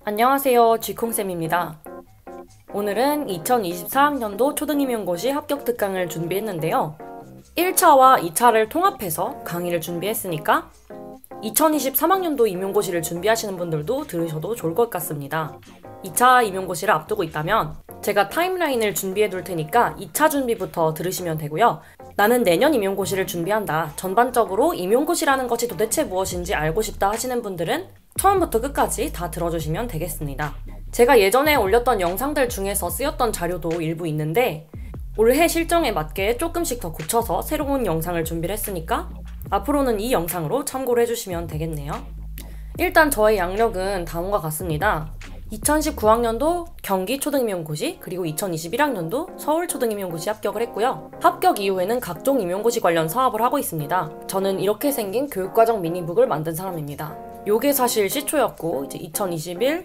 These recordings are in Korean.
안녕하세요, 쥐콩쌤입니다. 오늘은 2024학년도 초등임용고시 합격 특강을 준비했는데요. 1차와 2차를 통합해서 강의를 준비했으니까 2023학년도 임용고시를 준비하시는 분들도 들으셔도 좋을 것 같습니다. 2차 임용고시를 앞두고 있다면 제가 타임라인을 준비해 둘 테니까 2차 준비부터 들으시면 되고요. 나는 내년 임용고시를 준비한다. 전반적으로 임용고시라는 것이 도대체 무엇인지 알고 싶다 하시는 분들은 처음부터 끝까지 다 들어주시면 되겠습니다. 제가 예전에 올렸던 영상들 중에서 쓰였던 자료도 일부 있는데 올해 실정에 맞게 조금씩 더 고쳐서 새로운 영상을 준비를 했으니까 앞으로는 이 영상으로 참고를 해주시면 되겠네요. 일단 저의 양력은 다음과 같습니다. 2019학년도 경기 초등임용고시 그리고 2021학년도 서울 초등임용고시 합격을 했고요. 합격 이후에는 각종 임용고시 관련 사업을 하고 있습니다. 저는 이렇게 생긴 교육과정 미니북을 만든 사람입니다. 요게 사실 시초였고 이제 2021,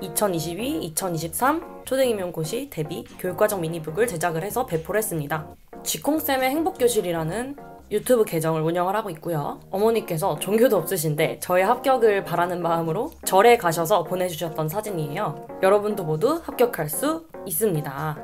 2022, 2023 초등임용고시 대비 교육과정 미니북을 제작을 해서 배포를 했습니다. 쥐콩쌤의 행복교실이라는 유튜브 계정을 운영을 하고 있고요. 어머니께서 종교도 없으신데 저의 합격을 바라는 마음으로 절에 가셔서 보내주셨던 사진이에요. 여러분도 모두 합격할 수 있습니다.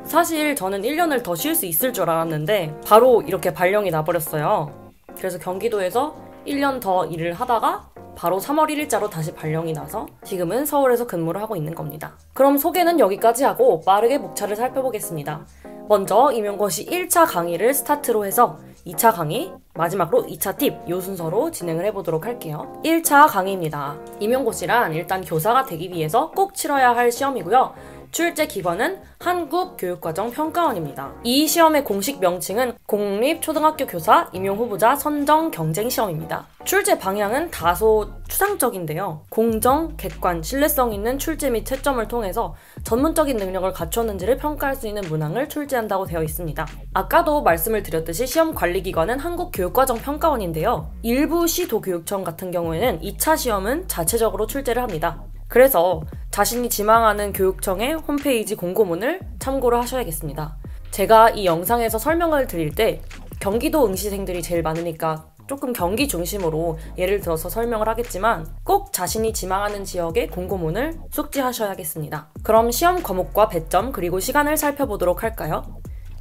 사실 저는 1년을 더 쉴 수 있을 줄 알았는데 바로 이렇게 발령이 나버렸어요. 그래서 경기도에서 1년 더 일을 하다가 바로 3월 1일자로 다시 발령이 나서 지금은 서울에서 근무를 하고 있는 겁니다. 그럼 소개는 여기까지 하고 빠르게 목차를 살펴보겠습니다. 먼저 임용고시 1차 강의를 스타트로 해서 2차 강의, 마지막으로 2차 팁, 요 순서로 진행을 해보도록 할게요. 1차 강의입니다. 임용고시란 일단 교사가 되기 위해서 꼭 치러야 할 시험이고요. 출제 기관은 한국교육과정평가원입니다. 이 시험의 공식 명칭은 공립초등학교 교사 임용후보자 선정 경쟁시험입니다. 출제 방향은 다소 추상적인데요. 공정, 객관, 신뢰성 있는 출제 및 채점을 통해서 전문적인 능력을 갖췄는지를 평가할 수 있는 문항을 출제한다고 되어 있습니다. 아까도 말씀을 드렸듯이 시험 관리기관은 한국교육과정평가원인데요. 일부 시도교육청 같은 경우에는 2차 시험은 자체적으로 출제를 합니다. 그래서 자신이 지망하는 교육청의 홈페이지 공고문을 참고를 하셔야겠습니다. 제가 이 영상에서 설명을 드릴 때 경기도 응시생들이 제일 많으니까 조금 경기 중심으로 예를 들어서 설명을 하겠지만 꼭 자신이 지망하는 지역의 공고문을 숙지하셔야겠습니다. 그럼 시험 과목과 배점 그리고 시간을 살펴보도록 할까요?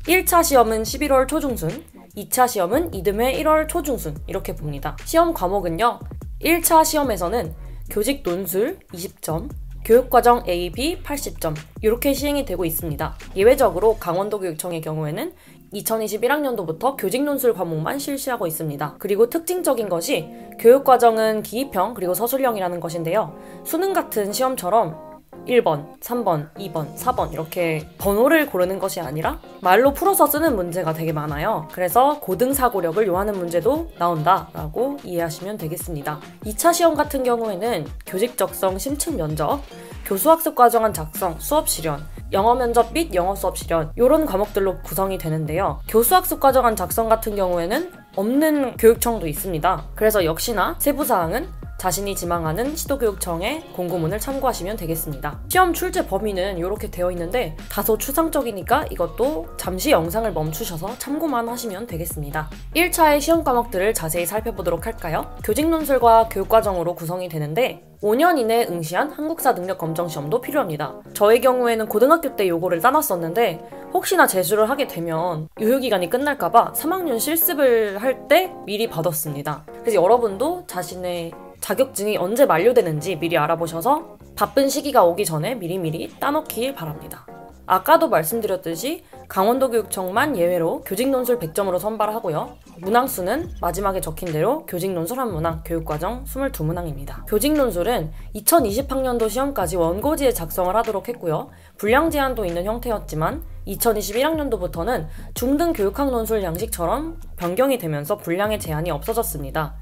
1차 시험은 11월 초중순, 2차 시험은 이듬해 1월 초중순 이렇게 봅니다. 시험 과목은요. 1차 시험에서는 교직 논술 20점, 교육과정 A, B 80점 이렇게 시행이 되고 있습니다. 예외적으로 강원도교육청의 경우에는 2021학년도부터 교직 논술 과목만 실시하고 있습니다. 그리고 특징적인 것이 교육과정은 기입형 그리고 서술형이라는 것인데요. 수능 같은 시험처럼 1번, 3번, 2번, 4번 이렇게 번호를 고르는 것이 아니라 말로 풀어서 쓰는 문제가 되게 많아요. 그래서 고등사고력을 요하는 문제도 나온다라고 이해하시면 되겠습니다. 2차 시험 같은 경우에는 교직 적성 심층 면접, 교수학습 과정안 작성, 수업 실현, 영어 면접 및 영어 수업 실현 이런 과목들로 구성이 되는데요. 교수학습 과정안 작성 같은 경우에는 없는 교육청도 있습니다. 그래서 역시나 세부사항은 자신이 지망하는 시도교육청의 공고문을 참고하시면 되겠습니다. 시험 출제 범위는 이렇게 되어 있는데 다소 추상적이니까 이것도 잠시 영상을 멈추셔서 참고만 하시면 되겠습니다. 1차의 시험 과목들을 자세히 살펴보도록 할까요? 교직논술과 교육과정으로 구성이 되는데 5년 이내에 응시한 한국사 능력 검정 시험도 필요합니다. 저의 경우에는 고등학교 때 요거를 따놨었는데 혹시나 재수를 하게 되면 유효기간이 끝날까봐 3학년 실습을 할 때 미리 받았습니다. 그래서 여러분도 자신의 자격증이 언제 만료되는지 미리 알아보셔서 바쁜 시기가 오기 전에 미리미리 따놓길 바랍니다. 아까도 말씀드렸듯이 강원도교육청만 예외로 교직논술 100점으로 선발하고요. 문항수는 마지막에 적힌 대로 교직논술 1문항, 교육과정 22문항입니다. 교직논술은 2020학년도 시험까지 원고지에 작성을 하도록 했고요. 분량 제한도 있는 형태였지만 2021학년도부터는 중등교육학 논술 양식처럼 변경이 되면서 분량의 제한이 없어졌습니다.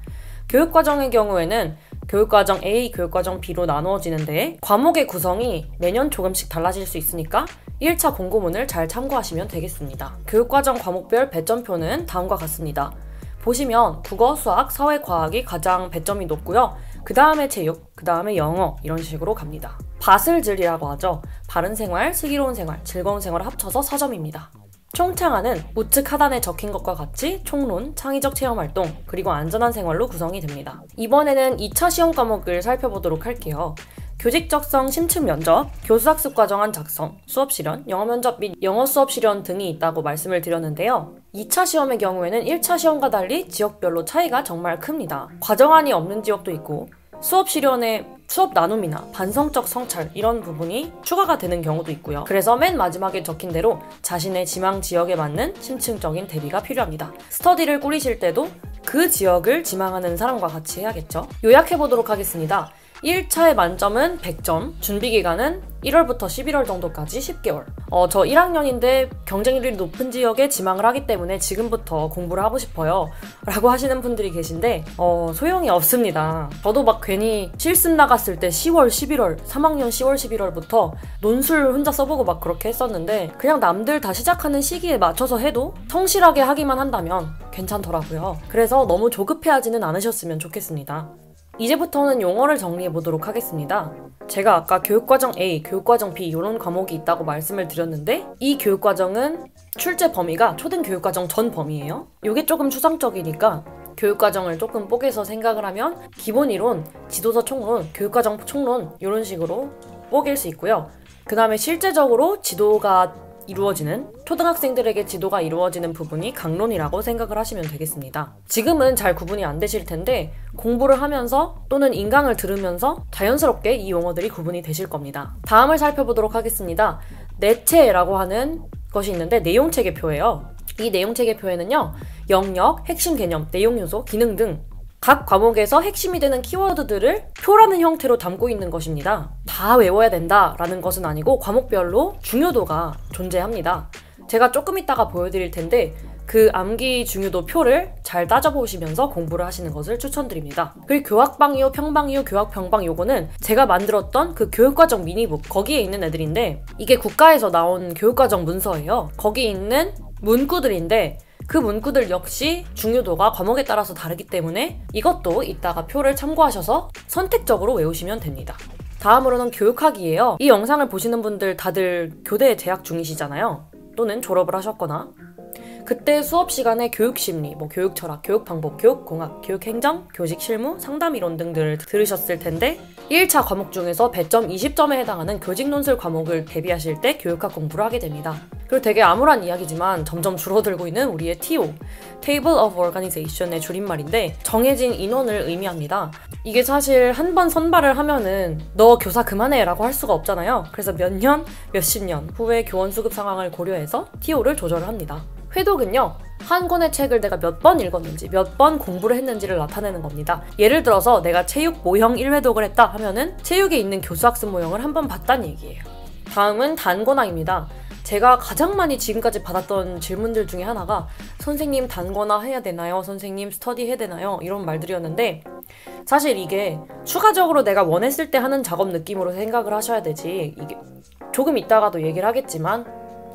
교육과정의 경우에는 교육과정 A, 교육과정 B로 나누어지는데 과목의 구성이 매년 조금씩 달라질 수 있으니까 1차 공고문을 잘 참고하시면 되겠습니다. 교육과정 과목별 배점표는 다음과 같습니다. 보시면 국어, 수학, 사회, 과학이 가장 배점이 높고요. 그 다음에 체육, 그 다음에 영어 이런 식으로 갑니다. 바슬즐이라고 하죠. 바른 생활, 슬기로운 생활, 즐거운 생활을 합쳐서 4점입니다. 총창안은 우측 하단에 적힌 것과 같이 총론, 창의적 체험활동, 그리고 안전한 생활로 구성이 됩니다. 이번에는 2차 시험 과목을 살펴보도록 할게요. 교직적성 심층 면접, 교수학습 과정안 작성, 수업 실현, 영어 면접 및 영어 수업 실현 등이 있다고 말씀을 드렸는데요. 2차 시험의 경우에는 1차 시험과 달리 지역별로 차이가 정말 큽니다. 과정안이 없는 지역도 있고 수업 실현에 수업 나눔이나 반성적 성찰 이런 부분이 추가가 되는 경우도 있고요. 그래서 맨 마지막에 적힌 대로 자신의 지망 지역에 맞는 심층적인 대비가 필요합니다. 스터디를 꾸리실 때도 그 지역을 지망하는 사람과 같이 해야겠죠. 요약해보도록 하겠습니다. 1차의 만점은 100점, 준비기간은 1월부터 11월 정도까지 10개월. 저 1학년인데 경쟁률이 높은 지역에 지망을 하기 때문에 지금부터 공부를 하고 싶어요 라고 하시는 분들이 계신데 소용이 없습니다. 저도 막 괜히 실습 나갔을 때 10월, 11월, 3학년 10월, 11월부터 논술 혼자 써보고 막 그렇게 했었는데 그냥 남들 다 시작하는 시기에 맞춰서 해도 성실하게 하기만 한다면 괜찮더라고요. 그래서 너무 조급해하지는 않으셨으면 좋겠습니다. 이제부터는 용어를 정리해보도록 하겠습니다. 제가 아까 교육과정 A, 교육과정 B 이런 과목이 있다고 말씀을 드렸는데 이 교육과정은 출제 범위가 초등교육과정 전 범위예요. 이게 조금 추상적이니까 교육과정을 조금 뽀개서 생각을 하면 기본이론, 지도서 총론, 교육과정 총론 이런 식으로 뽀갤 수 있고요. 그 다음에 실제적으로 지도가 이루어지는 초등학생들에게 지도가 이루어지는 부분이 강론이라고 생각을 하시면 되겠습니다. 지금은 잘 구분이 안 되실 텐데 공부를 하면서 또는 인강을 들으면서 자연스럽게 이 용어들이 구분이 되실 겁니다. 다음을 살펴보도록 하겠습니다. 내체라고 하는 것이 있는데 내용체계표예요. 이 내용체계표에는요. 영역, 핵심 개념, 내용 요소, 기능 등 각 과목에서 핵심이 되는 키워드들을 표라는 형태로 담고 있는 것입니다. 다 외워야 된다라는 것은 아니고 과목별로 중요도가 존재합니다. 제가 조금 이따가 보여드릴 텐데 그 암기 중요도 표를 잘 따져보시면서 공부를 하시는 것을 추천드립니다. 그리고 교학방이요, 평방이요, 교학평방 요거는 제가 만들었던 그 교육과정 미니북 거기에 있는 애들인데 이게 국가에서 나온 교육과정 문서예요. 거기 있는 문구들인데 그 문구들 역시 중요도가 과목에 따라서 다르기 때문에 이것도 이따가 표를 참고하셔서 선택적으로 외우시면 됩니다. 다음으로는 교육학이에요. 이 영상을 보시는 분들 다들 교대에 재학 중이시잖아요. 또는 졸업을 하셨거나 그때 수업 시간에 교육심리, 교육철학, 교육방법, 교육공학, 교육행정, 교직실무, 상담이론 등들을 들으셨을 텐데 1차 과목 중에서 배점 20점에 해당하는 교직논술 과목을 대비하실 때 교육학 공부를 하게 됩니다. 그리고 되게 암울한 이야기지만 점점 줄어들고 있는 우리의 TO, Table of Organization의 줄임말인데 정해진 인원을 의미합니다. 이게 사실 한 번 선발을 하면은 너 교사 그만해 라고 할 수가 없잖아요. 그래서 몇 년, 몇십 년 후에 교원 수급 상황을 고려해서 TO를 조절을 합니다. 회독은요. 한 권의 책을 내가 몇 번 읽었는지 몇 번 공부를 했는지를 나타내는 겁니다. 예를 들어서 내가 체육 모형 1회독을 했다 하면은 체육에 있는 교수학습 모형을 한 번 봤다는 얘기예요. 다음은 단권화입니다. 제가 가장 많이 지금까지 받았던 질문들 중에 하나가 선생님 단권화 해야 되나요? 선생님 스터디 해야 되나요? 이런 말들이었는데 사실 이게 추가적으로 내가 원했을 때 하는 작업 느낌으로 생각을 하셔야 되지 이게 조금 이따가도 얘기를 하겠지만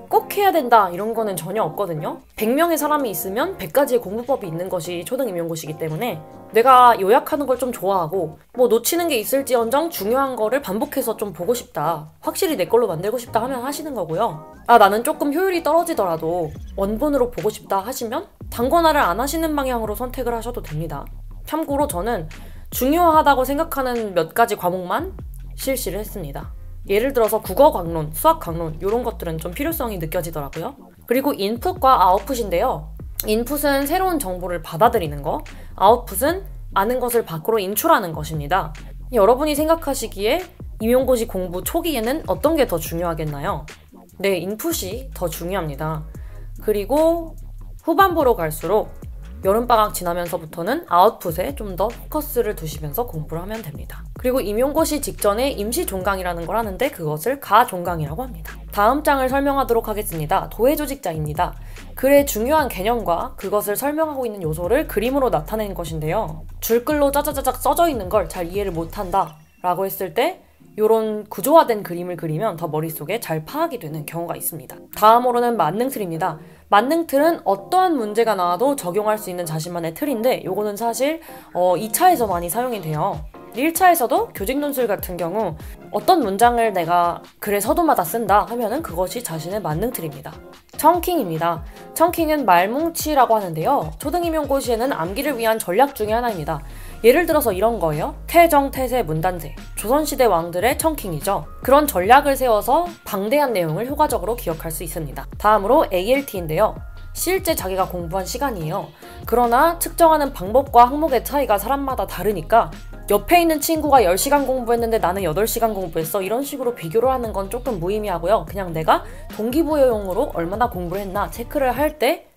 꼭 해야 된다 이런 거는 전혀 없거든요. 100명의 사람이 있으면 100가지의 공부법이 있는 것이 초등임용고시이기 때문에 내가 요약하는 걸 좀 좋아하고 놓치는 게 있을지언정 중요한 거를 반복해서 좀 보고 싶다. 확실히 내 걸로 만들고 싶다 하면 하시는 거고요. 나는 조금 효율이 떨어지더라도 원본으로 보고 싶다 하시면 단권화를 안 하시는 방향으로 선택을 하셔도 됩니다. 참고로 저는 중요하다고 생각하는 몇 가지 과목만 실시를 했습니다. 예를 들어서 국어 강론, 수학 강론 이런 것들은 좀 필요성이 느껴지더라고요. 그리고 인풋과 아웃풋인데요. 인풋은 새로운 정보를 받아들이는 거, 아웃풋은 아는 것을 밖으로 인출하는 것입니다. 여러분이 생각하시기에 임용고시 공부 초기에는 어떤 게 더 중요하겠나요? 네, 인풋이 더 중요합니다. 그리고 후반부로 갈수록 여름방학 지나면서부터는 아웃풋에 좀 더 포커스를 두시면서 공부를 하면 됩니다. 그리고 임용고시 직전에 임시 종강이라는 걸 하는데 그것을 가종강이라고 합니다. 다음 장을 설명하도록 하겠습니다. 도해조직자입니다. 글의 중요한 개념과 그것을 설명하고 있는 요소를 그림으로 나타내는 것인데요. 줄글로 짜자자작 써져 있는 걸 잘 이해를 못한다 라고 했을 때 이런 구조화된 그림을 그리면 더 머릿속에 잘 파악이 되는 경우가 있습니다. 다음으로는 만능틀입니다. 만능틀은 어떠한 문제가 나와도 적용할 수 있는 자신만의 틀인데 요거는 사실 2차에서 많이 사용이 돼요. 1차에서도 교직논술 같은 경우 어떤 문장을 내가 글의 서두마다 쓴다 하면은 그것이 자신의 만능틀입니다. 청킹입니다. 청킹은 말뭉치라고 하는데요. 초등임용고시에는 암기를 위한 전략 중에 하나입니다. 예를 들어서 이런 거예요. 태정, 태세, 문단세. 조선시대 왕들의 청킹이죠. 그런 전략을 세워서 방대한 내용을 효과적으로 기억할 수 있습니다. 다음으로 ALT인데요. 실제 자기가 공부한 시간이에요. 그러나 측정하는 방법과 항목의 차이가 사람마다 다르니까 옆에 있는 친구가 10시간 공부했는데 나는 8시간 공부했어. 이런 식으로 비교를 하는 건 조금 무의미하고요. 그냥 내가 동기부여용으로 얼마나 공부를 했나 체크를 할 때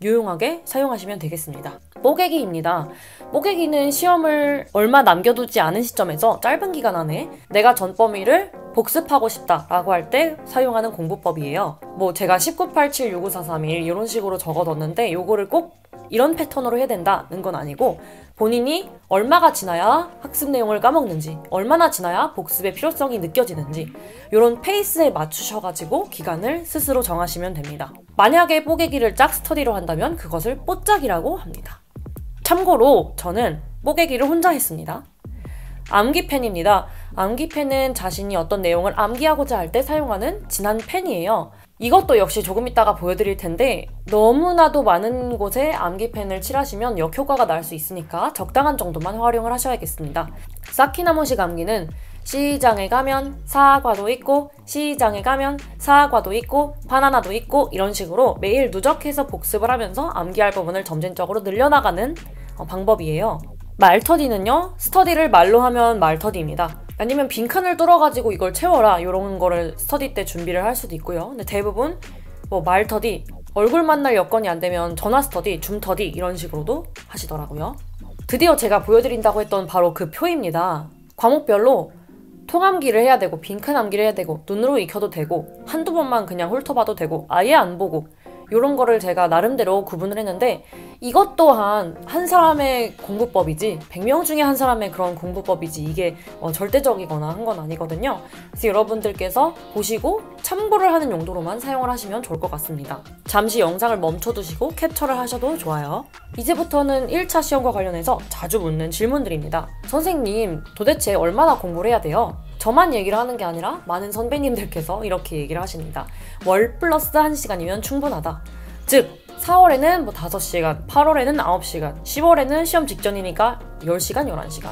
유용하게 사용하시면 되겠습니다. 뽀개기입니다. 뽀개기는 시험을 얼마 남겨두지 않은 시점에서 짧은 기간 안에 내가 전 범위를 복습하고 싶다라고 할 때 사용하는 공부법이에요. 뭐 제가 1987, 65431 이런 식으로 적어뒀는데 요거를 꼭 이런 패턴으로 해야 된다는 건 아니고 본인이 얼마가 지나야 학습 내용을 까먹는지, 얼마나 지나야 복습의 필요성이 느껴지는지 이런 페이스에 맞추셔가지고 기간을 스스로 정하시면 됩니다. 만약에 뽀개기를 짝 스터디로 한다면 그것을 뽀짝이라고 합니다. 참고로 저는 뽀개기를 혼자 했습니다. 암기펜입니다. 암기펜은 자신이 어떤 내용을 암기하고자 할 때 사용하는 진한 펜이에요. 이것도 역시 조금 이따가 보여드릴 텐데 너무나도 많은 곳에 암기펜을 칠하시면 역효과가 날 수 있으니까 적당한 정도만 활용을 하셔야겠습니다. 사키나모식 암기는 시장에 가면 사과도 있고 시장에 가면 사과도 있고 바나나도 있고 이런 식으로 매일 누적해서 복습을 하면서 암기할 부분을 점진적으로 늘려나가는 방법이에요. 말터디는요, 스터디를 말로 하면 말터디입니다. 아니면 빈칸을 뚫어가지고 이걸 채워라 이런 거를 스터디 때 준비를 할 수도 있고요. 근데 대부분 뭐 말터디, 얼굴 만날 여건이 안 되면 전화 스터디, 줌 터디 이런 식으로도 하시더라고요. 드디어 제가 보여드린다고 했던 바로 그 표입니다. 과목별로 통암기를 해야 되고 빈칸 암기를 해야 되고 눈으로 익혀도 되고 한두 번만 그냥 훑어봐도 되고 아예 안 보고 이런 거를 제가 나름대로 구분을 했는데 이것 또한 한 사람의 공부법이지 100명 중에 한 사람의 그런 공부법이지 이게 절대적이거나 한 건 아니거든요. 그래서 여러분들께서 보시고 참고를 하는 용도로만 사용을 하시면 좋을 것 같습니다. 잠시 영상을 멈춰두시고 캡처를 하셔도 좋아요. 이제부터는 1차 시험과 관련해서 자주 묻는 질문들입니다. 선생님, 도대체 얼마나 공부를 해야 돼요? 저만 얘기를 하는 게 아니라 많은 선배님들께서 이렇게 얘기를 하십니다. 월 플러스 1시간이면 충분하다. 즉 4월에는 뭐 5시간, 8월에는 9시간, 10월에는 시험 직전이니까 10시간, 11시간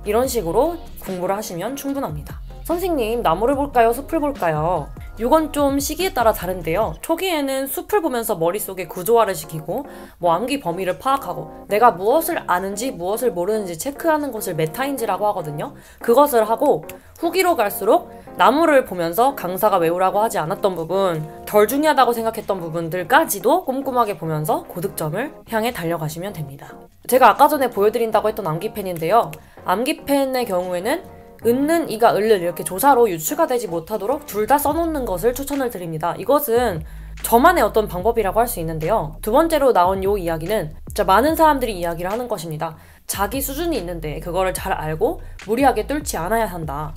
이런 식으로 공부를 하시면 충분합니다. 선생님, 나무를 볼까요? 숲을 볼까요? 이건 좀 시기에 따라 다른데요. 초기에는 숲을 보면서 머릿속에 구조화를 시키고 뭐 암기 범위를 파악하고 내가 무엇을 아는지 무엇을 모르는지 체크하는 것을 메타인지라고 하거든요. 그것을 하고 후기로 갈수록 나무를 보면서 강사가 외우라고 하지 않았던 부분, 덜 중요하다고 생각했던 부분들까지도 꼼꼼하게 보면서 고득점을 향해 달려가시면 됩니다. 제가 아까 전에 보여드린다고 했던 암기펜인데요. 암기펜의 경우에는 은는, 이가, 을을 이렇게 조사로 유추가 되지 못하도록 둘 다 써놓는 것을 추천을 드립니다. 이것은 저만의 어떤 방법이라고 할 수 있는데요. 두 번째로 나온 이 이야기는 진짜 많은 사람들이 이야기를 하는 것입니다. 자기 수준이 있는데 그거를 잘 알고 무리하게 뚫지 않아야 한다.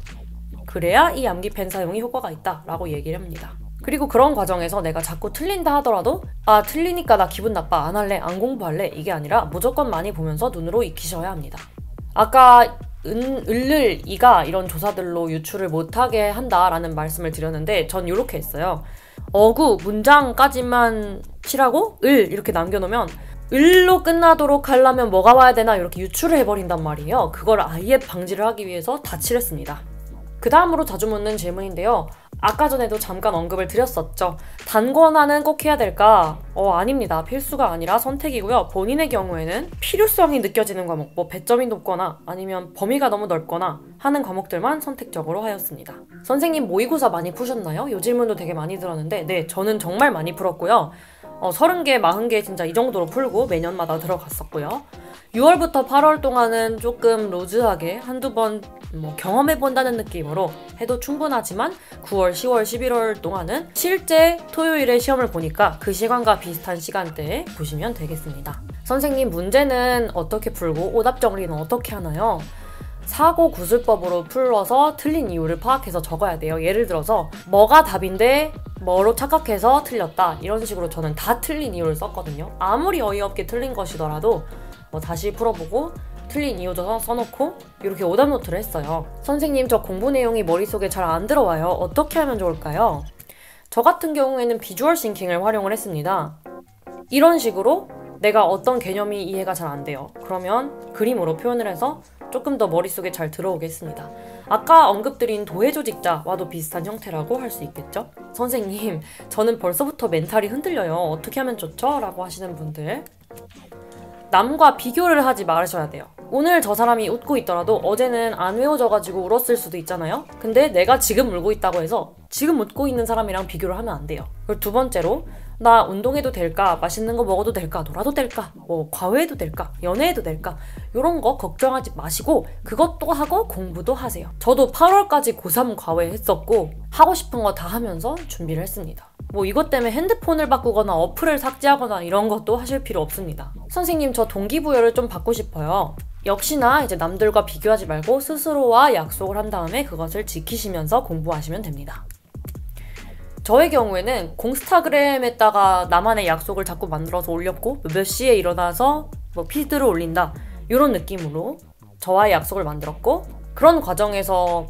그래야 이 암기펜 사용이 효과가 있다 라고 얘기를 합니다. 그리고 그런 과정에서 내가 자꾸 틀린다 하더라도 아, 틀리니까 나 기분 나빠, 안 할래, 안 공부할래 이게 아니라 무조건 많이 보면서 눈으로 익히셔야 합니다. 아까 을을, 이가 이런 조사들로 유추를 못하게 한다라는 말씀을 드렸는데 전 이렇게 했어요. 어구, 문장까지만 칠하고 을 이렇게 남겨놓으면 을로 끝나도록 하려면 뭐가 와야 되나 이렇게 유추를 해버린단 말이에요. 그걸 아예 방지를 하기 위해서 다 칠했습니다. 그 다음으로 자주 묻는 질문인데요. 아까 전에도 잠깐 언급을 드렸었죠. 단권화는 꼭 해야 될까? 아닙니다. 필수가 아니라 선택이고요. 본인의 경우에는 필요성이 느껴지는 과목, 뭐 배점이 높거나 아니면 범위가 너무 넓거나 하는 과목들만 선택적으로 하였습니다. 선생님, 모의고사 많이 푸셨나요? 이 질문도 되게 많이 들었는데 네, 저는 정말 많이 풀었고요. 30개, 40개 진짜 이 정도로 풀고 매년마다 들어갔었고요. 6월부터 8월 동안은 조금 루즈하게 한두 번 경험해본다는 느낌으로 해도 충분하지만 9월, 10월, 11월 동안은 실제 토요일에 시험을 보니까 그 시간과 비슷한 시간대에 보시면 되겠습니다. 선생님, 문제는 어떻게 풀고 오답 정리는 어떻게 하나요? 사고 구술법으로 풀어서 틀린 이유를 파악해서 적어야 돼요. 예를 들어서 뭐가 답인데 뭐로 착각해서 틀렸다 이런 식으로 저는 다 틀린 이유를 썼거든요. 아무리 어이없게 틀린 것이더라도 다시 풀어보고 틀린 이유도 써놓고 이렇게 오답 노트를 했어요. 선생님, 저 공부 내용이 머릿속에 잘 안 들어와요. 어떻게 하면 좋을까요? 저 같은 경우에는 비주얼 싱킹을 활용을 했습니다. 이런 식으로 내가 어떤 개념이 이해가 잘 안 돼요. 그러면 그림으로 표현을 해서 조금 더 머릿속에 잘 들어오겠습니다. 아까 언급드린 도해조직자와도 비슷한 형태라고 할 수 있겠죠? 선생님, 저는 벌써부터 멘탈이 흔들려요. 어떻게 하면 좋죠? 라고 하시는 분들, 남과 비교를 하지 말으셔야 돼요. 오늘 저 사람이 웃고 있더라도 어제는 안 외워져가지고 울었을 수도 있잖아요? 근데 내가 지금 울고 있다고 해서 지금 웃고 있는 사람이랑 비교를 하면 안 돼요. 그리고 두 번째로, 나 운동해도 될까? 맛있는 거 먹어도 될까? 놀아도 될까? 뭐 과외해도 될까? 연애해도 될까? 이런 거 걱정하지 마시고 그것도 하고 공부도 하세요. 저도 8월까지 고3 과외 했었고 하고 싶은 거 다 하면서 준비를 했습니다. 뭐 이것 때문에 핸드폰을 바꾸거나 어플을 삭제하거나 이런 것도 하실 필요 없습니다. 선생님, 저 동기부여를 좀 받고 싶어요. 역시나 이제 남들과 비교하지 말고 스스로와 약속을 한 다음에 그것을 지키시면서 공부하시면 됩니다. 저의 경우에는 공스타그램에다가 나만의 약속을 자꾸 만들어서 올렸고 몇 시에 일어나서 뭐 피드를 올린다 이런 느낌으로 저와의 약속을 만들었고, 그런 과정에서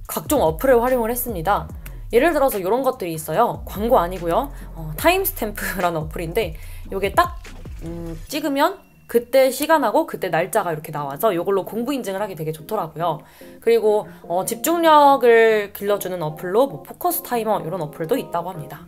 각종 어플을 활용을 했습니다. 예를 들어서 이런 것들이 있어요. 광고 아니고요. 타임스탬프라는 어플인데 이게 딱 찍으면 그때 시간하고 그때 날짜가 이렇게 나와서 이걸로 공부 인증을 하기 되게 좋더라고요. 그리고 집중력을 길러주는 어플로 뭐 포커스 타이머 이런 어플도 있다고 합니다.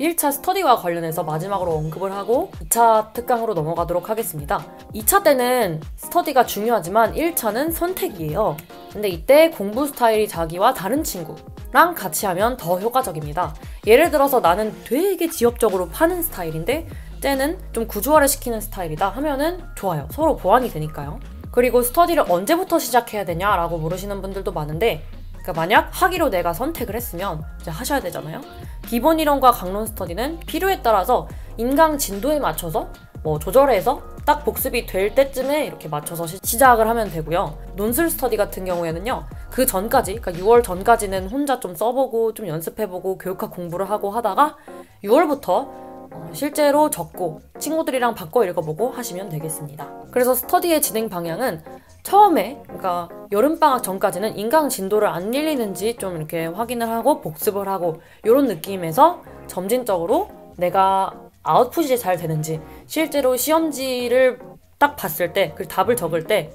1차 스터디와 관련해서 마지막으로 언급을 하고 2차 특강으로 넘어가도록 하겠습니다. 2차 때는 스터디가 중요하지만 1차는 선택이에요. 근데 이때 공부 스타일이 자기와 다른 친구랑 같이 하면 더 효과적입니다. 예를 들어서 나는 되게 지엽적으로 파는 스타일인데 쟤는 좀 구조화를 시키는 스타일이다 하면은 좋아요. 서로 보완이 되니까요. 그리고 스터디를 언제부터 시작해야 되냐라고 물으시는 분들도 많은데, 그러니까 만약 하기로 내가 선택을 했으면 이제 하셔야 되잖아요. 기본 이론과 강론 스터디는 필요에 따라서 인강 진도에 맞춰서 뭐 조절해서 딱 복습이 될 때쯤에 이렇게 맞춰서 시작을 하면 되고요. 논술 스터디 같은 경우에는요, 그 전까지, 그러니까 6월 전까지는 혼자 좀 써보고 좀 연습해보고 교육학 공부를 하고 하다가 6월부터 실제로 적고 친구들이랑 바꿔 읽어보고 하시면 되겠습니다. 그래서 스터디의 진행 방향은 처음에, 그러니까 여름방학 전까지는 인강 진도를 안 밀리는지 좀 이렇게 확인을 하고 복습을 하고 이런 느낌에서 점진적으로 내가 아웃풋이 잘 되는지, 실제로 시험지를 딱 봤을 때 그 답을 적을 때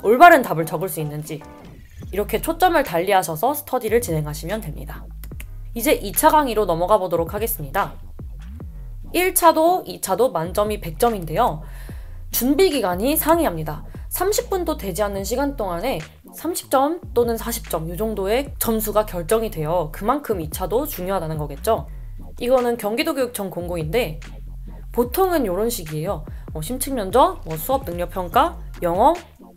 올바른 답을 적을 수 있는지 이렇게 초점을 달리하셔서 스터디를 진행하시면 됩니다. 이제 2차 강의로 넘어가 보도록 하겠습니다. 1차도 2차도 만점이 100점인데요. 준비 기간이 상이합니다. 30분도 되지 않는 시간 동안에 30점 또는 40점 이 정도의 점수가 결정이 돼요. 그만큼 2차도 중요하다는 거겠죠. 이거는 경기도교육청 공고인데 보통은 이런 식이에요. 심층 면접, 수업 능력 평가, 영어,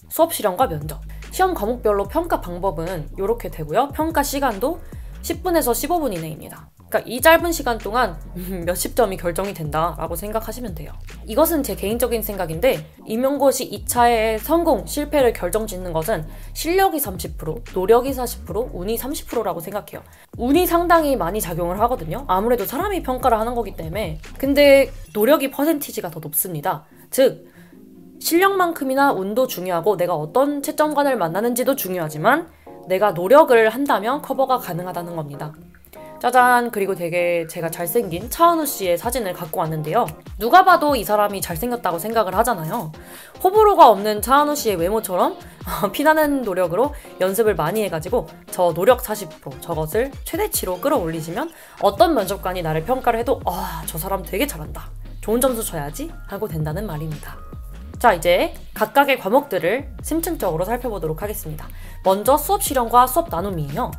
수업 실험과 면접. 시험 과목별로 평가 방법은 이렇게 되고요. 평가 시간도 10분에서 15분 이내입니다. 그러니까 이 짧은 시간 동안 몇십 점이 결정이 된다라고 생각하시면 돼요. 이것은 제 개인적인 생각인데 임용고시 2차의 성공, 실패를 결정짓는 것은 실력이 30%, 노력이 40%, 운이 30%라고 생각해요. 운이 상당히 많이 작용을 하거든요. 아무래도 사람이 평가를 하는 거기 때문에. 근데 노력이 퍼센티지가 더 높습니다. 즉 실력만큼이나 운도 중요하고 내가 어떤 채점관을 만나는지도 중요하지만 내가 노력을 한다면 커버가 가능하다는 겁니다. 짜잔! 그리고 되게 제가 잘생긴 차은우 씨의 사진을 갖고 왔는데요. 누가 봐도 이 사람이 잘생겼다고 생각을 하잖아요. 호불호가 없는 차은우 씨의 외모처럼 피나는 노력으로 연습을 많이 해가지고 저 노력 40% 저것을 최대치로 끌어올리시면 어떤 면접관이 나를 평가를 해도 저 사람 되게 잘한다. 좋은 점수 줘야지 하고 된다는 말입니다. 자, 이제 각각의 과목들을 심층적으로 살펴보도록 하겠습니다. 먼저 수업 실현과 수업 나눔이에요.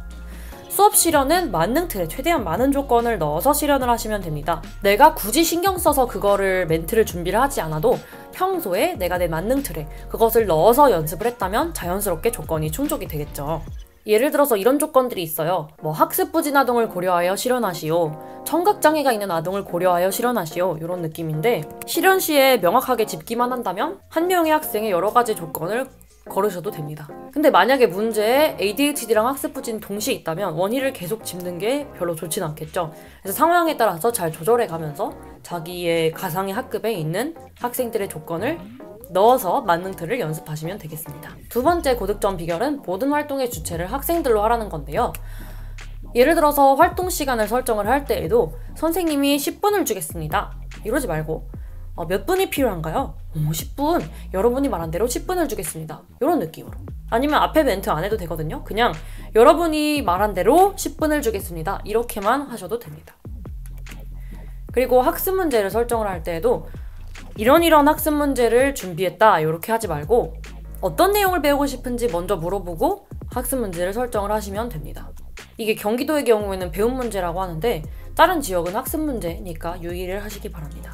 수업 실현은 만능 틀에 최대한 많은 조건을 넣어서 실현을 하시면 됩니다. 내가 굳이 신경 써서 그거를 멘트를 준비를 하지 않아도 평소에 내가 내 만능 틀에 그것을 넣어서 연습을 했다면 자연스럽게 조건이 충족이 되겠죠. 예를 들어서 이런 조건들이 있어요. 학습 부진 아동을 고려하여 실현하시오. 청각장애가 있는 아동을 고려하여 실현하시오. 이런 느낌인데 실현 시에 명확하게 짚기만 한다면 한 명의 학생의 여러 가지 조건을 걸으셔도 됩니다. 근데 만약에 문제에 ADHD랑 학습 부진이 동시에 있다면 원인을 계속 짚는 게 별로 좋진 않겠죠. 그래서 상황에 따라서 잘 조절해 가면서 자기의 가상의 학급에 있는 학생들의 조건을 넣어서 만능 틀을 연습하시면 되겠습니다. 두 번째 고득점 비결은 모든 활동의 주체를 학생들로 하라는 건데요. 예를 들어서 활동 시간을 설정을 할 때에도 선생님이 10분을 주겠습니다. 이러지 말고 몇 분이 필요한가요? 10분. 여러분이 말한 대로 10분을 주겠습니다. 이런 느낌으로. 아니면 앞에 멘트 안 해도 되거든요. 그냥 여러분이 말한 대로 10분을 주겠습니다. 이렇게만 하셔도 됩니다. 그리고 학습 문제를 설정을 할 때에도 이런 학습 문제를 준비했다 이렇게 하지 말고 어떤 내용을 배우고 싶은지 먼저 물어보고 학습 문제를 설정을 하시면 됩니다. 이게 경기도의 경우에는 배움 문제라고 하는데 다른 지역은 학습 문제니까 유의를 하시기 바랍니다.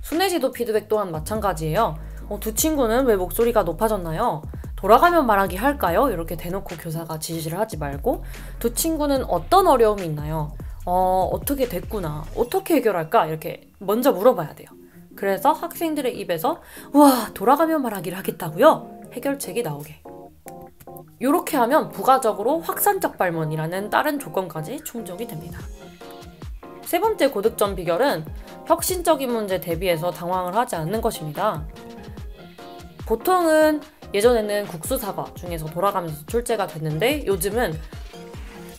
순회지도 피드백 또한 마찬가지예요. 두 친구는 왜 목소리가 높아졌나요? 돌아가면 말하기 할까요? 이렇게 대놓고 교사가 지시를 하지 말고 두 친구는 어떤 어려움이 있나요? 어떻게 됐구나. 어떻게 해결할까? 이렇게 먼저 물어봐야 돼요. 그래서 학생들의 입에서 우와 돌아가면 말하기를 하겠다고요? 해결책이 나오게. 이렇게 하면 부가적으로 확산적 발문이라는 다른 조건까지 충족이 됩니다. 세 번째 고득점 비결은 혁신적인 문제 대비해서 당황을 하지 않는 것입니다. 보통은 예전에는 국수사과 중에서 돌아가면서 출제가 됐는데 요즘은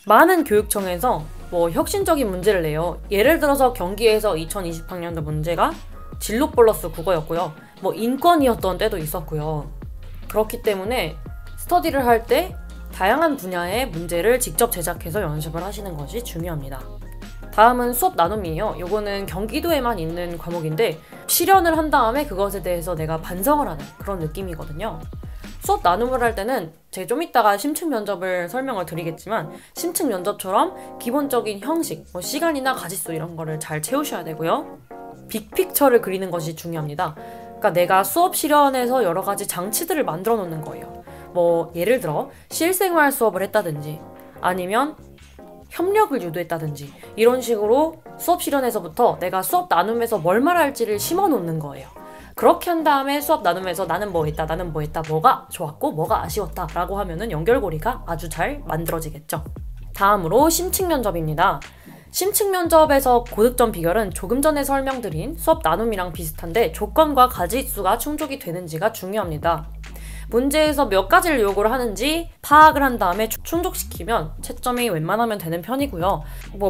많은 교육청에서 혁신적인 문제를 내요. 예를 들어서 경기에서 2020학년도 문제가 진로 플러스 국어였고요. 인권이었던 때도 있었고요. 그렇기 때문에 스터디를 할 때 다양한 분야의 문제를 직접 제작해서 연습을 하시는 것이 중요합니다. 다음은 수업 나눔이에요. 요거는 경기도에만 있는 과목인데 실현을 한 다음에 그것에 대해서 내가 반성을 하는 그런 느낌이거든요. 수업 나눔을 할 때는 제가 좀 이따가 심층 면접을 설명을 드리겠지만 심층 면접처럼 기본적인 형식, 시간이나 가짓수 이런 거를 잘 채우셔야 되고요. 빅픽처를 그리는 것이 중요합니다. 그러니까 내가 수업 실현에서 여러 가지 장치들을 만들어 놓는 거예요. 예를 들어 실생활 수업을 했다든지 아니면 협력을 유도했다든지 이런 식으로 수업 실현에서부터 내가 수업 나눔에서 뭘 말할지를 심어 놓는 거예요. 그렇게 한 다음에 수업 나눔에서 나는 뭐 했다, 뭐가 좋았고 뭐가 아쉬웠다 라고 하면은 연결고리가 아주 잘 만들어지겠죠. 다음으로 심층 면접입니다. 심층 면접에서 고득점 비결은 조금 전에 설명드린 수업 나눔이랑 비슷한데 조건과 가짓수가 충족이 되는지가 중요합니다. 문제에서 몇 가지를 요구를 하는지 파악을 한 다음에 충족시키면 채점이 웬만하면 되는 편이고요.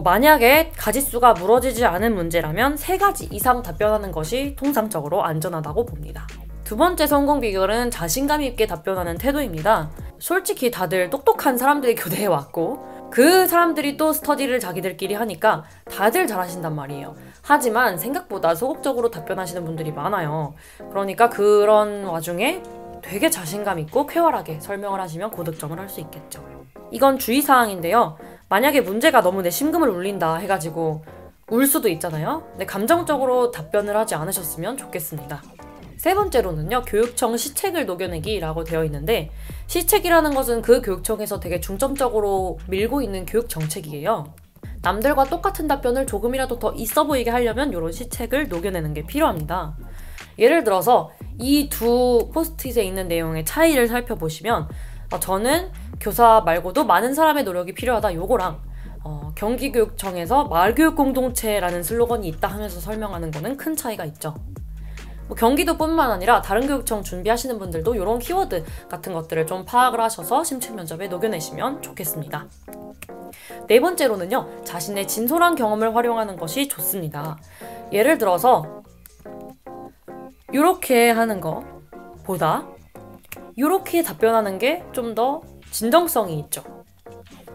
만약에 가짓수가 무너지지 않은 문제라면 3가지 이상 답변하는 것이 통상적으로 안전하다고 봅니다. 두 번째 성공 비결은 자신감 있게 답변하는 태도입니다. 솔직히 다들 똑똑한 사람들이 교대에 왔고 그 사람들이 또 스터디를 자기들끼리 하니까 다들 잘하신단 말이에요. 하지만 생각보다 소극적으로 답변하시는 분들이 많아요. 그러니까 그런 와중에 되게 자신감 있고 쾌활하게 설명을 하시면 고득점을 할 수 있겠죠. 이건 주의사항인데요. 만약에 문제가 너무 내 심금을 울린다 해가지고 울 수도 있잖아요. 근데 감정적으로 답변을 하지 않으셨으면 좋겠습니다. 세 번째로는요, 교육청 시책을 녹여내기라고 되어 있는데 시책이라는 것은 그 교육청에서 되게 중점적으로 밀고 있는 교육 정책이에요. 남들과 똑같은 답변을 조금이라도 더 있어 보이게 하려면 이런 시책을 녹여내는 게 필요합니다. 예를 들어서 이 두 포스트잇에 있는 내용의 차이를 살펴보시면 저는 교사 말고도 많은 사람의 노력이 필요하다 요거랑 경기교육청에서 마을교육공동체라는 슬로건이 있다 하면서 설명하는 거는 큰 차이가 있죠. 경기도뿐만 아니라 다른 교육청 준비하시는 분들도 이런 키워드 같은 것들을 좀 파악을 하셔서 심층 면접에 녹여내시면 좋겠습니다. 네 번째로는요, 자신의 진솔한 경험을 활용하는 것이 좋습니다. 예를 들어서 이렇게 하는 것보다 이렇게 답변하는 게 좀 더 진정성이 있죠.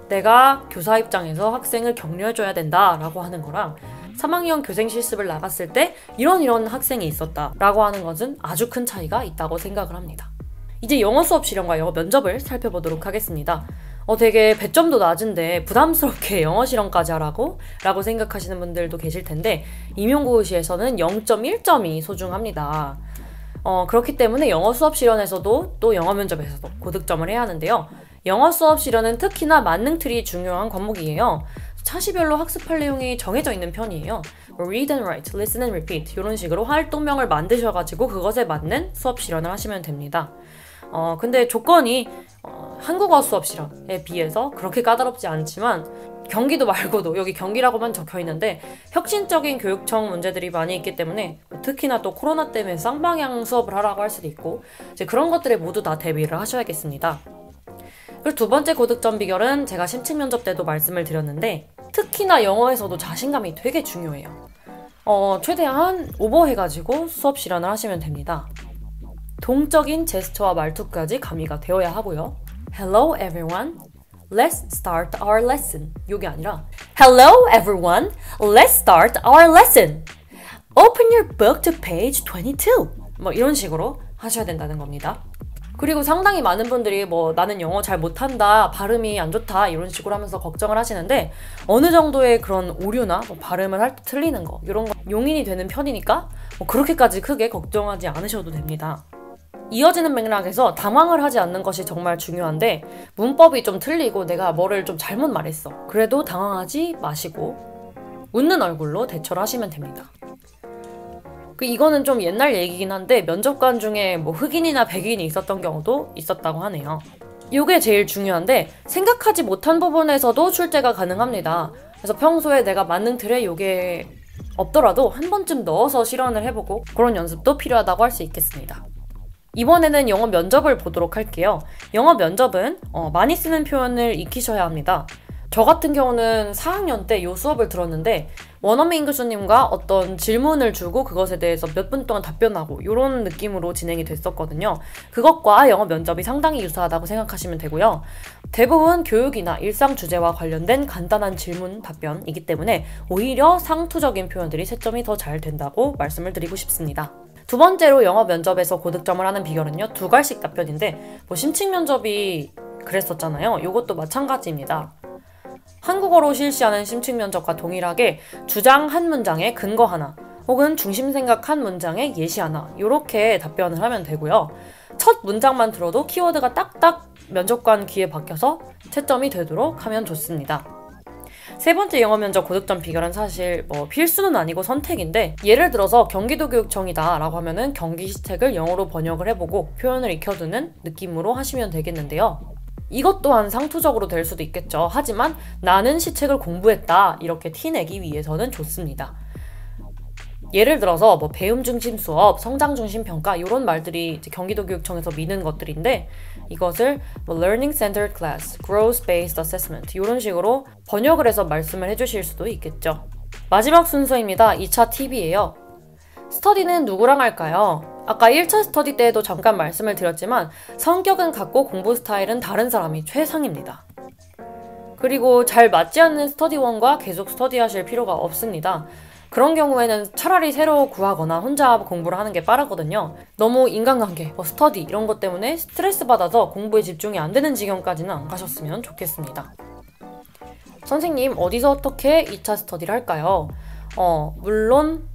내가 교사 입장에서 학생을 격려해줘야 된다라고 하는 거랑 3학년 교생 실습을 나갔을 때 이런 학생이 있었다라고 하는 것은 아주 큰 차이가 있다고 생각을 합니다. 이제 영어 수업 실현과 영어 면접을 살펴보도록 하겠습니다. 되게 배점도 낮은데 부담스럽게 영어 실험까지 하라고? 라고 생각하시는 분들도 계실 텐데 임용고시에서는 0.1점이 소중합니다. 그렇기 때문에 영어 수업 실현에서도 또 영어 면접에서도 고득점을 해야 하는데요. 영어 수업 실현은 특히나 만능틀이 중요한 과목이에요. 차시별로 학습할 내용이 정해져 있는 편이에요. Read and write, listen and repeat 이런 식으로 활동명을 만드셔가지고 그것에 맞는 수업 실현을 하시면 됩니다. 근데 조건이 한국어 수업 실현에 비해서 그렇게 까다롭지 않지만 경기도 말고도 여기 경기라고만 적혀 있는데 혁신적인 교육청 문제들이 많이 있기 때문에 특히나 또 코로나 때문에 쌍방향 수업을 하라고 할 수도 있고 이제 그런 것들에 모두 다 대비를 하셔야겠습니다. 그리고 두 번째 고득점 비결은 제가 심층 면접 때도 말씀을 드렸는데 특히나 영어에서도 자신감이 되게 중요해요. 최대한 오버해가지고 수업 실현을 하시면 됩니다. 동적인 제스처와 말투까지 가미가 되어야 하고요. Hello everyone, let's start our lesson. 이게 아니라 Hello everyone, let's start our lesson. Open your book to page 22. 뭐 이런 식으로 하셔야 된다는 겁니다. 그리고 상당히 많은 분들이 나는 영어 잘 못한다, 발음이 안 좋다 이런 식으로 하면서 걱정을 하시는데 어느 정도의 그런 오류나 발음을 할 때 틀리는 거 이런 거 용인이 되는 편이니까 그렇게까지 크게 걱정하지 않으셔도 됩니다. 이어지는 맥락에서 당황을 하지 않는 것이 정말 중요한데 문법이 좀 틀리고 내가 뭐를 좀 잘못 말했어. 그래도 당황하지 마시고 웃는 얼굴로 대처를 하시면 됩니다. 이거는 좀 옛날 얘기긴 한데 면접관 중에 흑인이나 백인이 있었던 경우도 있었다고 하네요. 이게 제일 중요한데 생각하지 못한 부분에서도 출제가 가능합니다. 그래서 평소에 내가 만능 틀에 이게 없더라도 한 번쯤 넣어서 실현을 해보고 그런 연습도 필요하다고 할 수 있겠습니다. 이번에는 영어 면접을 보도록 할게요. 영어 면접은 많이 쓰는 표현을 익히셔야 합니다. 저 같은 경우는 4학년 때 이 수업을 들었는데 원어민 교수님과 어떤 질문을 주고 그것에 대해서 몇 분 동안 답변하고 이런 느낌으로 진행이 됐었거든요. 그것과 영어 면접이 상당히 유사하다고 생각하시면 되고요. 대부분 교육이나 일상 주제와 관련된 간단한 질문 답변이기 때문에 오히려 상투적인 표현들이 채점이 더 잘 된다고 말씀을 드리고 싶습니다. 두 번째로 영어 면접에서 고득점을 하는 비결은요. 2갈씩 답변인데 심층 면접이 그랬었잖아요. 이것도 마찬가지입니다. 한국어로 실시하는 심층 면접과 동일하게 주장 한 문장에 근거 하나 혹은 중심 생각 한 문장에 예시 하나 이렇게 답변을 하면 되고요. 첫 문장만 들어도 키워드가 딱딱 면접관 귀에 박혀서 채점이 되도록 하면 좋습니다. 세 번째 영어 면접 고득점 비결은 사실 필수는 아니고 선택인데 예를 들어서 경기도교육청이다 라고 하면은 경기 시책을 영어로 번역을 해보고 표현을 익혀두는 느낌으로 하시면 되겠는데요. 이것 또한 상투적으로 될 수도 있겠죠. 하지만 나는 시책을 공부했다 이렇게 티내기 위해서는 좋습니다. 예를 들어서 배움 중심 수업, 성장 중심 평가 이런 말들이 이제 경기도교육청에서 미는 것들인데 이것을 learning centered class, growth based assessment 이런 식으로 번역을 해서 말씀을 해주실 수도 있겠죠. 마지막 순서입니다. 2차 팁이에요. 스터디는 누구랑 할까요? 아까 1차 스터디 때에도 잠깐 말씀을 드렸지만 성격은 같고 공부 스타일은 다른 사람이 최상입니다. 그리고 잘 맞지 않는 스터디원과 계속 스터디하실 필요가 없습니다. 그런 경우에는 차라리 새로 구하거나 혼자 공부를 하는 게 빠르거든요. 너무 인간관계, 스터디 이런 것 때문에 스트레스 받아서 공부에 집중이 안 되는 지경까지는 안 가셨으면 좋겠습니다. 선생님, 어디서 어떻게 2차 스터디를 할까요? 물론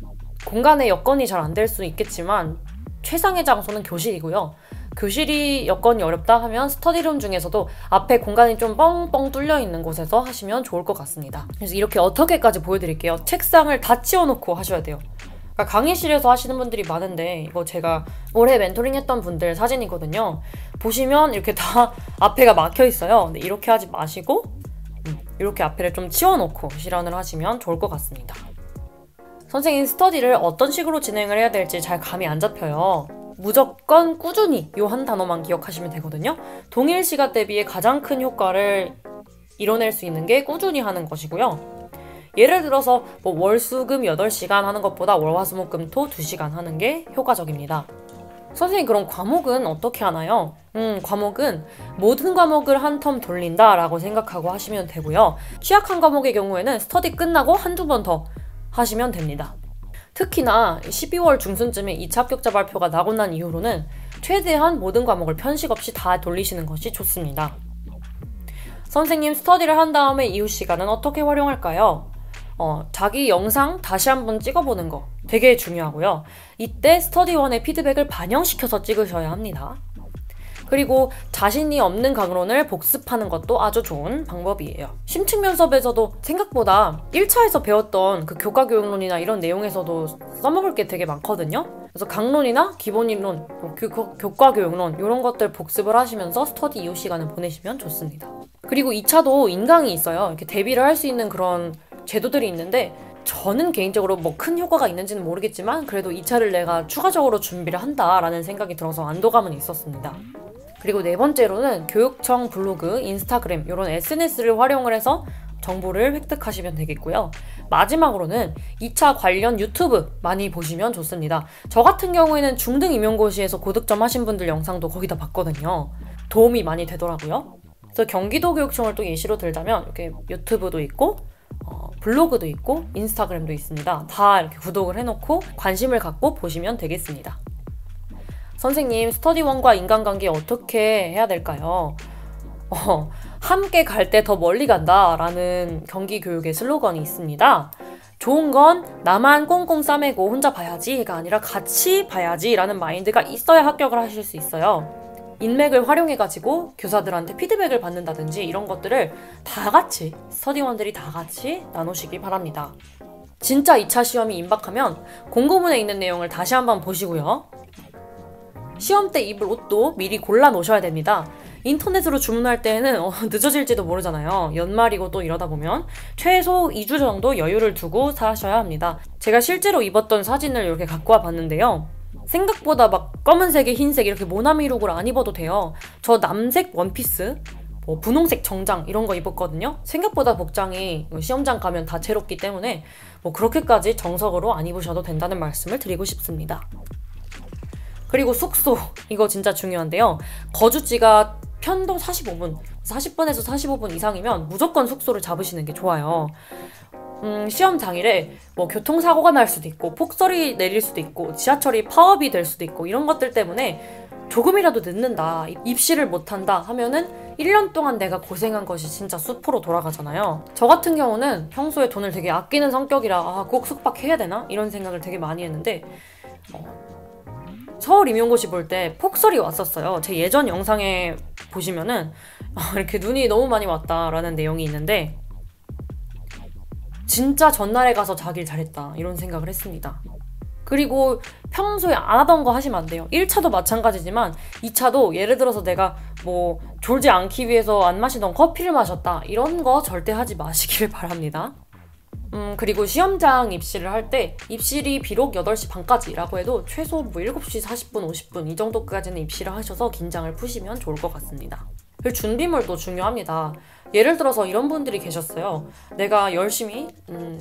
공간의 여건이 잘 안 될 수 있겠지만 최상의 장소는 교실이고요. 교실이 여건이 어렵다 하면 스터디룸 중에서도 앞에 공간이 좀 뻥뻥 뚫려 있는 곳에서 하시면 좋을 것 같습니다. 그래서 이렇게 어떻게까지 보여드릴게요. 책상을 다 치워놓고 하셔야 돼요. 그러니까 강의실에서 하시는 분들이 많은데 이거 제가 올해 멘토링 했던 분들 사진이거든요. 보시면 이렇게 다 앞에가 막혀 있어요. 근데 이렇게 하지 마시고 이렇게 앞에를 좀 치워놓고 실현을 하시면 좋을 것 같습니다. 선생님, 스터디를 어떤 식으로 진행을 해야 될지 잘 감이 안 잡혀요. 무조건 꾸준히 요 한 단어만 기억하시면 되거든요. 동일 시간 대비에 가장 큰 효과를 이뤄낼 수 있는 게 꾸준히 하는 것이고요. 예를 들어서 월, 수, 금 8시간 하는 것보다 월, 화, 수, 목, 금, 토 2시간 하는 게 효과적입니다. 선생님, 그럼 과목은 어떻게 하나요? 과목은 모든 과목을 한 텀 돌린다 라고 생각하고 하시면 되고요. 취약한 과목의 경우에는 스터디 끝나고 한두 번 더 하시면 됩니다. 특히나 12월 중순쯤에 2차 합격자 발표가 나고 난 이후로는 최대한 모든 과목을 편식 없이 다 돌리시는 것이 좋습니다. 선생님, 스터디를 한 다음에 이후 시간은 어떻게 활용할까요? 자기 영상 다시 한번 찍어보는 거 되게 중요하고요. 이때 스터디원의 피드백을 반영시켜서 찍으셔야 합니다. 그리고 자신이 없는 강론을 복습하는 것도 아주 좋은 방법이에요. 심층 면접에서도 생각보다 1차에서 배웠던 그 교과교육론이나 이런 내용에서도 써먹을 게 되게 많거든요. 그래서 강론이나 기본이론, 교과교육론 이런 것들 복습을 하시면서 스터디 이후 시간을 보내시면 좋습니다. 그리고 2차도 인강이 있어요. 이렇게 대비를 할 수 있는 그런 제도들이 있는데 저는 개인적으로 큰 효과가 있는지는 모르겠지만 그래도 2차를 내가 추가적으로 준비를 한다라는 생각이 들어서 안도감은 있었습니다. 그리고 네 번째로는 교육청 블로그, 인스타그램 이런 SNS를 활용을 해서 정보를 획득하시면 되겠고요. 마지막으로는 2차 관련 유튜브 많이 보시면 좋습니다. 저 같은 경우에는 중등 임용고시에서 고득점 하신 분들 영상도 거의 다 봤거든요. 도움이 많이 되더라고요. 그래서 경기도교육청을 또 예시로 들자면 이렇게 유튜브도 있고 블로그도 있고 인스타그램도 있습니다. 다 이렇게 구독을 해놓고 관심을 갖고 보시면 되겠습니다. 선생님, 스터디원과 인간관계 어떻게 해야 될까요? 함께 갈 때 더 멀리 간다 라는 경기교육의 슬로건이 있습니다. 좋은 건 나만 꽁꽁 싸매고 혼자 봐야지가 아니라 같이 봐야지 라는 마인드가 있어야 합격을 하실 수 있어요. 인맥을 활용해가지고 교사들한테 피드백을 받는다든지 이런 것들을 다 같이, 스터디원들이 다 같이 나누시기 바랍니다. 진짜 2차 시험이 임박하면 공고문에 있는 내용을 다시 한번 보시고요. 시험 때 입을 옷도 미리 골라 놓으셔야 됩니다. 인터넷으로 주문할 때는 늦어질지도 모르잖아요. 연말이고 또 이러다 보면 최소 2주 정도 여유를 두고 사셔야 합니다. 제가 실제로 입었던 사진을 이렇게 갖고 와 봤는데요. 생각보다 막 검은색에 흰색 이렇게 모나미 룩을 안 입어도 돼요. 저 남색 원피스, 분홍색 정장 이런 거 입었거든요. 생각보다 복장이 시험장 가면 다채롭기 때문에 그렇게까지 정석으로 안 입으셔도 된다는 말씀을 드리고 싶습니다. 그리고 숙소, 이거 진짜 중요한데요. 거주지가 편도 45분, 40분에서 45분 이상이면 무조건 숙소를 잡으시는 게 좋아요. 시험 당일에 교통사고가 날 수도 있고 폭설이 내릴 수도 있고 지하철이 파업이 될 수도 있고 이런 것들 때문에 조금이라도 늦는다, 입시를 못한다 하면은 1년 동안 내가 고생한 것이 진짜 수포로 돌아가잖아요. 저 같은 경우는 평소에 돈을 되게 아끼는 성격이라 꼭 숙박해야 되나? 이런 생각을 되게 많이 했는데 서울 임용고시 볼 때 폭설이 왔었어요. 제 예전 영상에 보시면은 이렇게 눈이 너무 많이 왔다라는 내용이 있는데 진짜 전날에 가서 자길 잘했다 이런 생각을 했습니다. 그리고 평소에 안 하던 거 하시면 안 돼요. 1차도 마찬가지지만 2차도 예를 들어서 내가 졸지 않기 위해서 안 마시던 커피를 마셨다 이런 거 절대 하지 마시길 바랍니다. 그리고 시험장 입시를 할 때 입실이 비록 8시 반까지라고 해도 최소 7시 40분, 50분 이 정도까지는 입시를 하셔서 긴장을 푸시면 좋을 것 같습니다. 그리고 준비물도 중요합니다. 예를 들어서 이런 분들이 계셨어요. 내가 열심히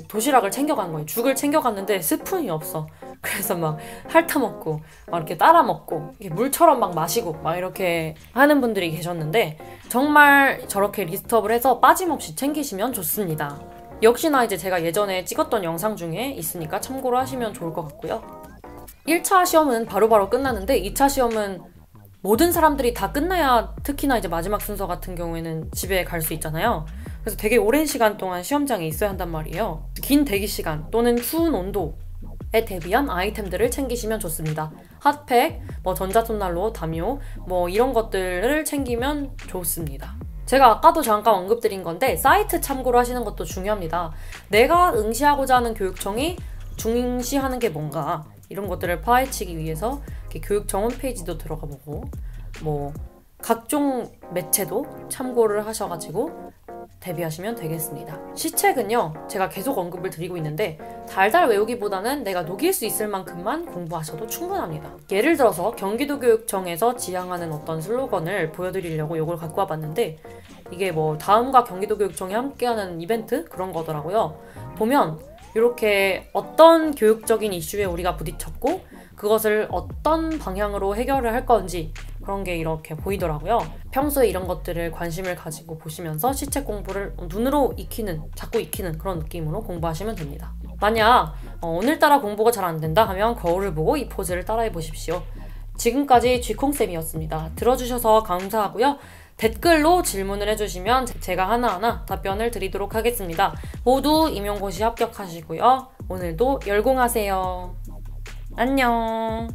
도시락을 챙겨간 거예요. 죽을 챙겨갔는데 스푼이 없어. 그래서 막 핥아먹고 막 이렇게 따라 먹고 물처럼 막 마시고 막 이렇게 하는 분들이 계셨는데 정말 저렇게 리스트업을 해서 빠짐없이 챙기시면 좋습니다. 역시나 이제 제가 예전에 찍었던 영상 중에 있으니까 참고로 하시면 좋을 것 같고요. 1차 시험은 바로바로 끝나는데 2차 시험은 모든 사람들이 다 끝나야 특히나 이제 마지막 순서 같은 경우에는 집에 갈 수 있잖아요. 그래서 되게 오랜 시간 동안 시험장에 있어야 한단 말이에요. 긴 대기 시간 또는 추운 온도에 대비한 아이템들을 챙기시면 좋습니다. 핫팩, 전자손난로, 담요 이런 것들을 챙기면 좋습니다. 제가 아까도 잠깐 언급드린 건데 사이트 참고로 하시는 것도 중요합니다. 내가 응시하고자 하는 교육청이 중시하는 게 뭔가 이런 것들을 파헤치기 위해서 이렇게 교육청 홈페이지도 들어가 보고 각종 매체도 참고를 하셔가지고 대비하시면 되겠습니다. 시책은요, 제가 계속 언급을 드리고 있는데 달달 외우기보다는 내가 녹일 수 있을 만큼만 공부하셔도 충분합니다. 예를 들어서 경기도교육청에서 지향하는 어떤 슬로건을 보여드리려고 이걸 갖고 와봤는데 이게 다음과 경기도교육청이 함께하는 이벤트? 그런 거더라고요. 보면 이렇게 어떤 교육적인 이슈에 우리가 부딪혔고 그것을 어떤 방향으로 해결을 할 건지 그런 게 이렇게 보이더라고요. 평소에 이런 것들을 관심을 가지고 보시면서 시책 공부를 눈으로 자꾸 익히는 그런 느낌으로 공부하시면 됩니다. 만약 오늘따라 공부가 잘 안 된다 하면 거울을 보고 이 포즈를 따라해 보십시오. 지금까지 쥐콩쌤이었습니다. 들어주셔서 감사하고요. 댓글로 질문을 해주시면 제가 하나하나 답변을 드리도록 하겠습니다. 모두 임용고시 합격하시고요. 오늘도 열공하세요. 안녕.